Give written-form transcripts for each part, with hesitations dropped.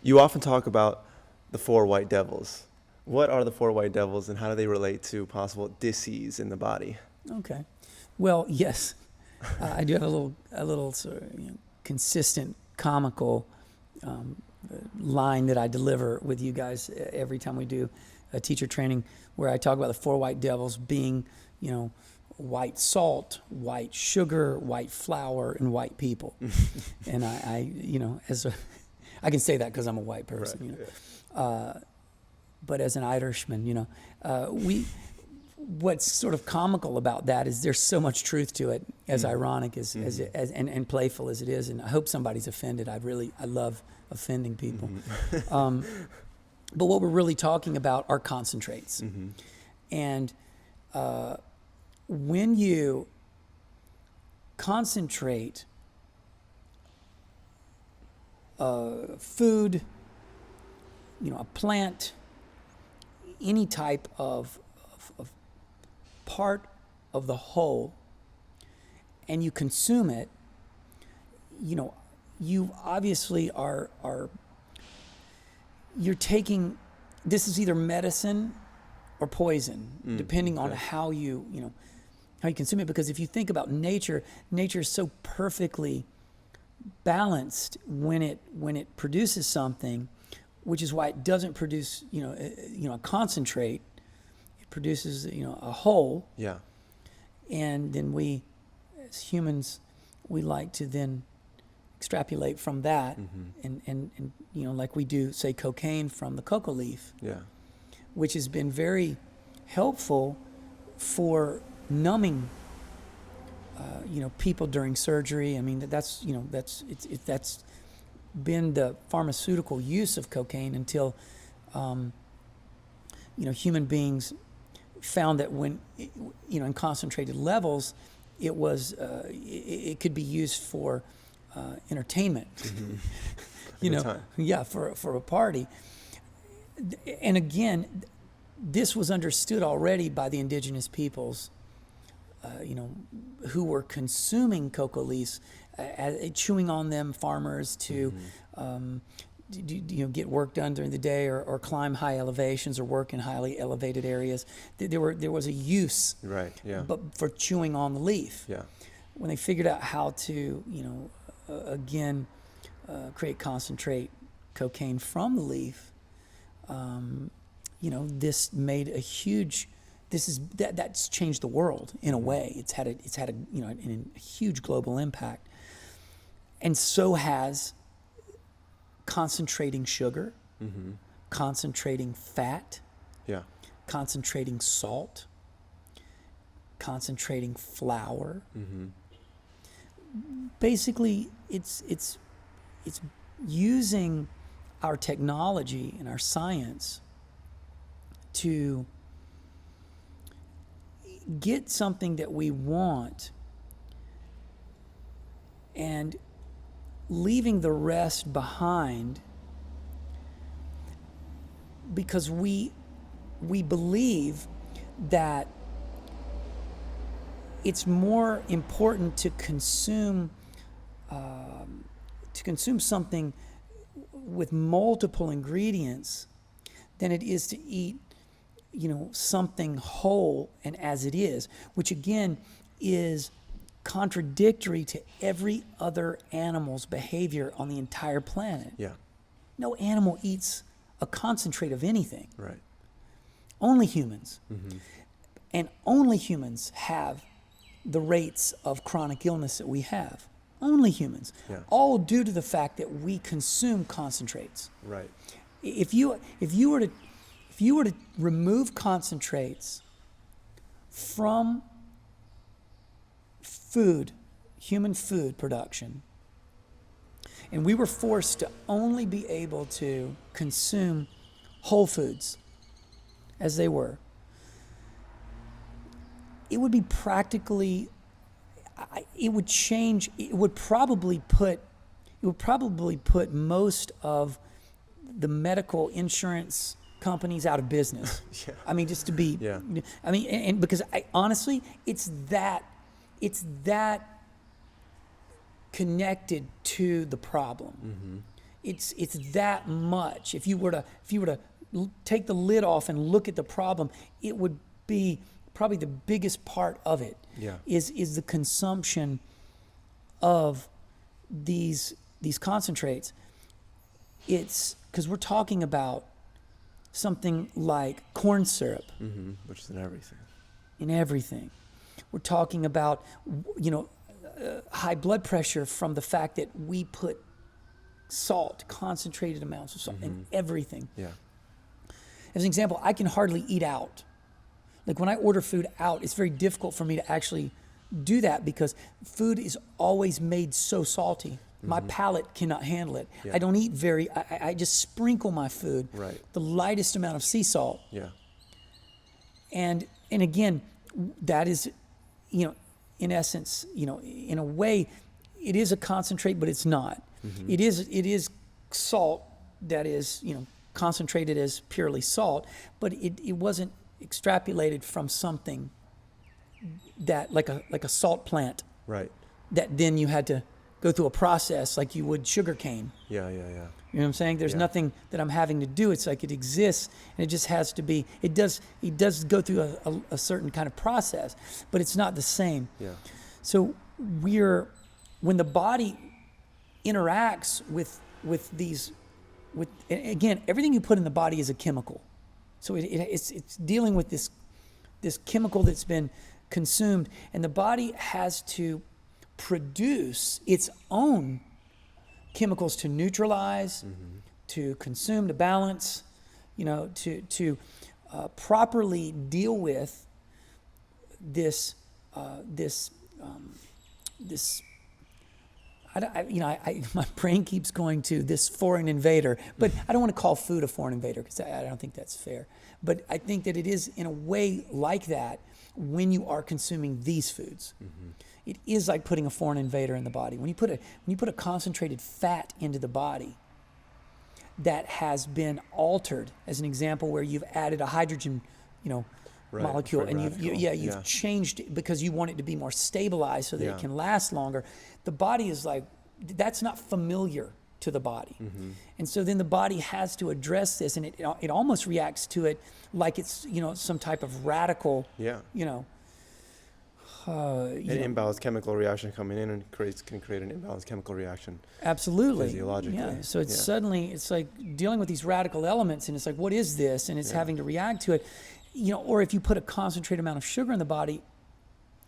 You often talk about the four white devils. What are the four white devils, and how do they relate to possible disease in the body? Okay. Well, yes, I do have a little sort of, consistent comical line that I deliver with you guys every time we do a teacher training, where I talk about the four white devils being, white salt, white sugar, white flour, and white people. And I can say that because I'm a white person, Right. Yeah. but as an Irishman, what's sort of comical about that is there's so much truth to it, as ironic as and playful as it is. And I hope somebody's offended. I love offending people. But what we're really talking about are concentrates. And when you concentrate food, a plant, any type of part of the whole, and you consume it, you obviously you're taking, this is either medicine or poison, depending on how you consume it. Because if you think about nature is so perfectly balanced when it produces something, which is why it doesn't produce a concentrate. It produces a whole. Yeah. And then we, as humans, we like to then extrapolate from that, and like we do, say, cocaine from the coca leaf. Yeah. Which has been very helpful for numbing people during surgery. I mean, that's been the pharmaceutical use of cocaine until human beings found that when in concentrated levels, it could be used for entertainment. Yeah, for a party. And again, this was understood already by the indigenous peoples, who were consuming coca leaves, chewing on them, farmers to get work done during the day, or climb high elevations, or work in highly elevated areas. There was a use, Right. Yeah. but for chewing on the leaf. Yeah. When they figured out how to, create concentrate cocaine from the leaf, this made a huge. That's changed the world in a way. It's had a huge global impact, and so has concentrating sugar, concentrating fat, Yeah. concentrating salt, concentrating flour. Basically, it's using our technology and our science to get something that we want and leaving the rest behind, because we believe that it's more important to consume something with multiple ingredients than it is to eat something whole and as it is, which again is contradictory to every other animal's behavior on the entire planet. Yeah. No animal eats a concentrate of anything. Right. Only humans. And only humans have the rates of chronic illness that we have. Only humans. Yeah. All due to the fact that we consume concentrates. Right. If you were to remove concentrates from food, human food production, and we were forced to only be able to consume whole foods as they were, it would be practically, it would probably put most of the medical insurance companies out of business. Yeah. I mean, just to be, Yeah. I mean, and because honestly, it's that connected to the problem. It's that much. If you were to take the lid off and look at the problem, it would be probably the biggest part of it. Yeah. Is the consumption of these concentrates. It's because we're talking about something like corn syrup. Which is in everything. In everything. We're talking about, high blood pressure from the fact that we put salt, concentrated amounts of salt in everything. Yeah. As an example, I can hardly eat out. Like when I order food out, it's very difficult for me to actually do that because food is always made so salty. My palate cannot handle it. Yeah. I don't eat I just sprinkle my food. Right. The lightest amount of sea salt. Yeah. And again, that is, in essence, in a way, it is a concentrate, but it's not. It is salt that is, concentrated as purely salt, but it wasn't extrapolated from something that like a salt plant Right. that then you had to go through a process like you would sugar cane. Yeah. You know what I'm saying? There's Yeah. nothing that I'm having to do. It's like it exists, and it just has to be. It does go through a certain kind of process, but it's not the same. Yeah. So when the body interacts with again, everything you put in the body is a chemical. So it's dealing with this chemical that's been consumed, and the body has to produce its own chemicals to neutralize, to consume, to balance, to properly deal with this my brain keeps going to this foreign invader, but I don't want to call food a foreign invader because I don't think that's fair. But I think that it is in a way like that when you are consuming these foods. It is like putting a foreign invader in the body. When you put a concentrated fat into the body that has been altered, as an example, where you've added a hydrogen, Right, molecule, free and radical. you've changed it because you want it to be more stabilized so that Yeah. it can last longer. The body is like, that's not familiar to the body. And so then the body has to address this, and it almost reacts to it like it's, some type of radical, Yeah. An imbalanced chemical reaction coming in and can create an imbalanced chemical reaction. Absolutely. Physiologically. Yeah. So it's Yeah. suddenly, it's like dealing with these radical elements, and it's like, what is this? And it's having to react to it. Or if you put a concentrated amount of sugar in the body,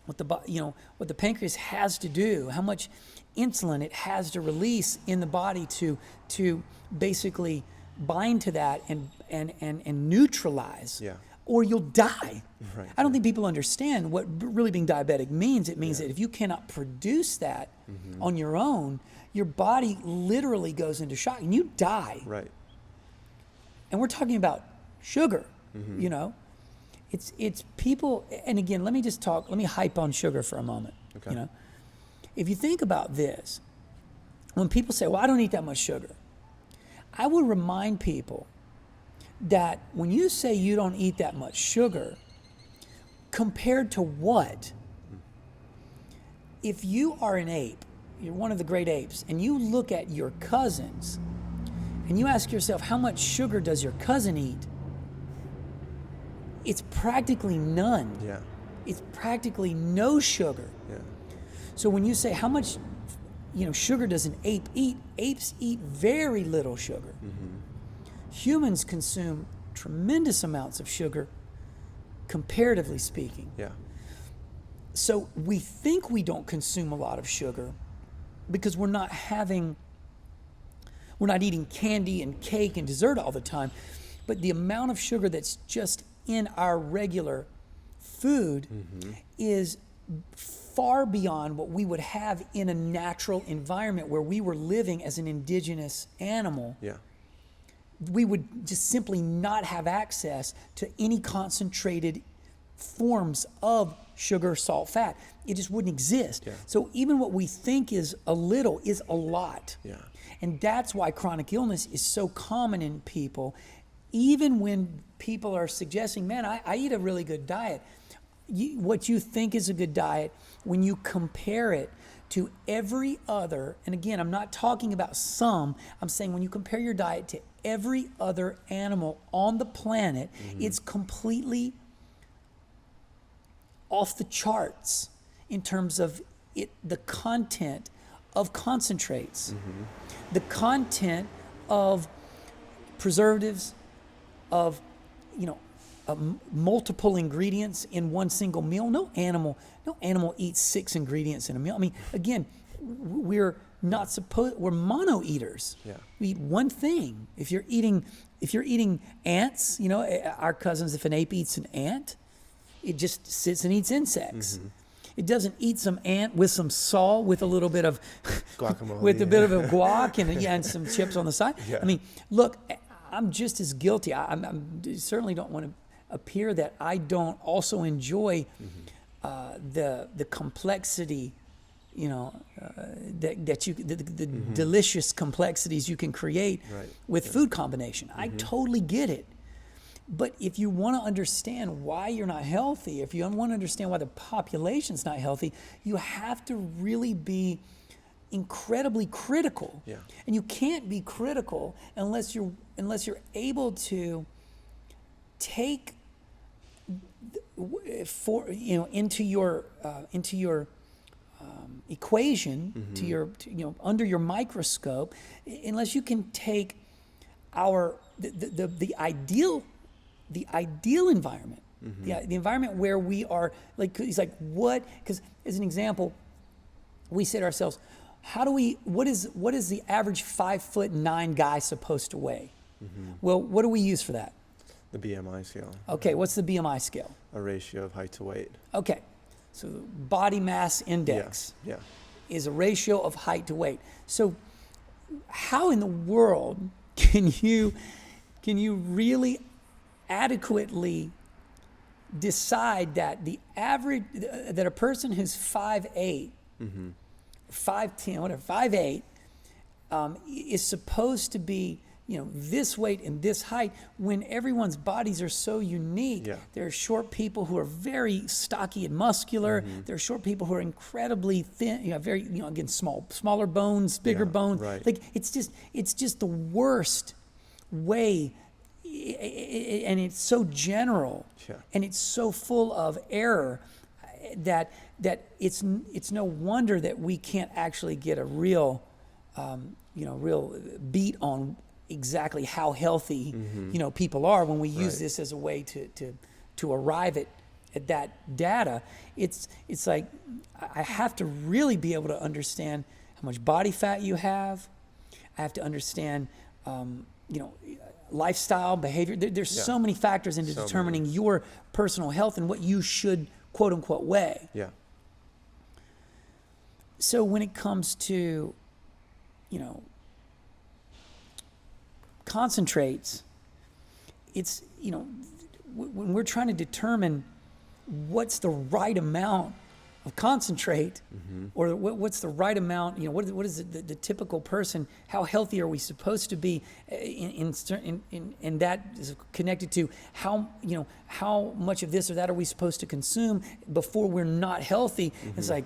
what the pancreas has to do, how much insulin it has to release in the body to basically bind to that and neutralize. Yeah. Or you'll die. Right. I don't think people understand what really being diabetic means. It means that if you cannot produce that on your own, your body literally goes into shock and you die. Right. And we're talking about sugar, It's people, and again, let me hype on sugar for a moment. Okay. If you think about this, when people say, well, I don't eat that much sugar, I would remind people that when you say you don't eat that much sugar, compared to what? If you are an ape, you're one of the great apes, and you look at your cousins, and you ask yourself, how much sugar does your cousin eat? It's practically none. Yeah. It's practically no sugar. Yeah. So when you say how much, sugar does an ape eat? Apes eat very little sugar. Humans consume tremendous amounts of sugar, comparatively speaking. Yeah. So we think we don't consume a lot of sugar because we're not eating candy and cake and dessert all the time. But the amount of sugar that's just in our regular food is far beyond what we would have in a natural environment where we were living as an indigenous animal. Yeah. We would just simply not have access to any concentrated forms of sugar, salt, fat. It just wouldn't exist. Yeah. So even what we think is a little is a lot. Yeah. And that's why chronic illness is so common in people. Even when people are suggesting, man, I eat a really good diet. What you think is a good diet, when you compare it to every other, and again, I'm not talking about some, I'm saying when you compare your diet to every other animal on the planet, it's completely off the charts in terms of the content of concentrates, the content of preservatives, of multiple ingredients in one single meal. No animal eats 6 ingredients in a meal. I mean, again, we're mono eaters. Yeah. We eat one thing. If you're eating ants, our cousins, if an ape eats an ant, it just sits and eats insects. It doesn't eat some ant with some salt, with a little bit of Guacamole. with a bit of a guac and some chips on the side. Yeah. I mean, look, I'm just as guilty. I certainly don't want to appear that I don't also enjoy the complexity, that you the delicious complexities you can create with food combination. I totally get it. But if you want to understand why you're not healthy, if you want to understand why the population's not healthy, you have to really be incredibly critical. Yeah. And you can't be critical unless you're able to take into your equation, under your microscope, unless you can take the ideal environment, the environment where we are, because as an example, we say to ourselves, what is the average 5'9" guy supposed to weigh? Well, what do we use for that? The BMI scale. Okay, what's the BMI scale? A ratio of height to weight. Okay, so body mass index Yeah. is a ratio of height to weight. So how in the world can you really adequately decide that that a person who's 5'8", 5'10", whatever, 5'8", is supposed to be this weight and this height, when everyone's bodies are so unique? Yeah. There are short people who are very stocky and muscular. There are short people who are incredibly thin, very, again, smaller bones, bigger bones. Right. Like, it's just the worst way, and it's so general, and it's so full of error that it's no wonder that we can't actually get a real beat on exactly how healthy people are when we use this as a way to arrive at that data. It's like I have to really be able to understand how much body fat you have. I have to understand lifestyle, behavior. There's so many factors into determining your personal health and what you should quote unquote weigh. Yeah. So when it comes to concentrates, it's when we're trying to determine what's the right amount of concentrate, or what's the right amount, what is the typical person, how healthy are we supposed to be, and that is connected to how much of this or that are we supposed to consume before we're not healthy. It's like,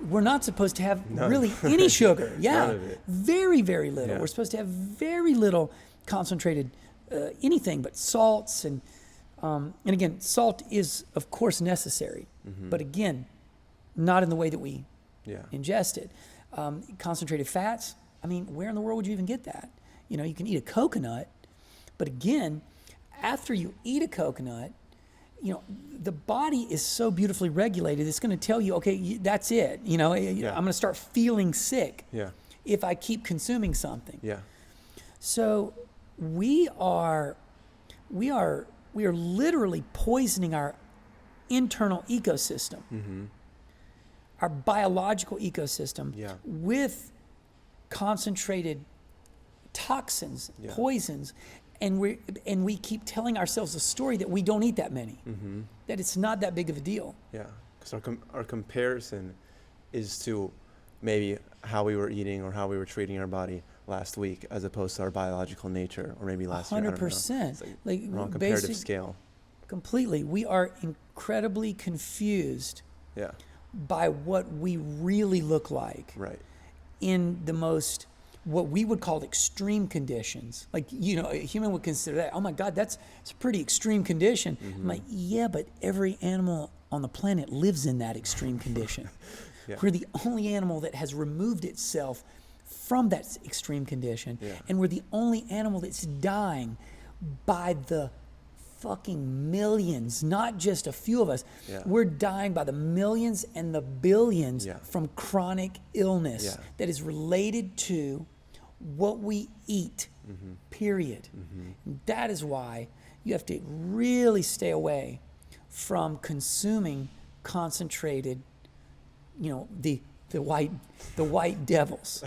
we're not supposed to have really any sugar. None of it. Very, very little. Yeah. We're supposed to have very little concentrated anything but salts, and again, salt is of course necessary, but again, not in the way that we ingest it. Concentrated fats, I mean, where in the world would you even get that? You can eat a coconut, but again, after you eat a coconut, the body is so beautifully regulated, it's going to tell you, okay, that's it. I'm going to start feeling sick if I keep consuming something. Yeah. So we are literally poisoning our internal ecosystem, our biological ecosystem, with concentrated toxins, poisons, and we keep telling ourselves a story that we don't eat that many, that it's not that big of a deal. Yeah, because our comparison is to maybe how we were eating or how we were treating our body last week, as opposed to our biological nature, or maybe last year. 100%. It's like wrong comparative scale. Completely. We are incredibly confused by what we really look like Right. in the most, what we would call extreme conditions. Like, you know, a human would consider that, oh my God, it's a pretty extreme condition. I'm like, yeah, but every animal on the planet lives in that extreme condition. Yeah. We're the only animal that has removed itself from that extreme condition. Yeah. And we're the only animal that's dying by the fucking millions, not just a few of us. Yeah. We're dying by the millions and the billions Yeah. from chronic illness Yeah. that is related to what we eat, period. That is why you have to really stay away from consuming concentrated, you know, the white devils.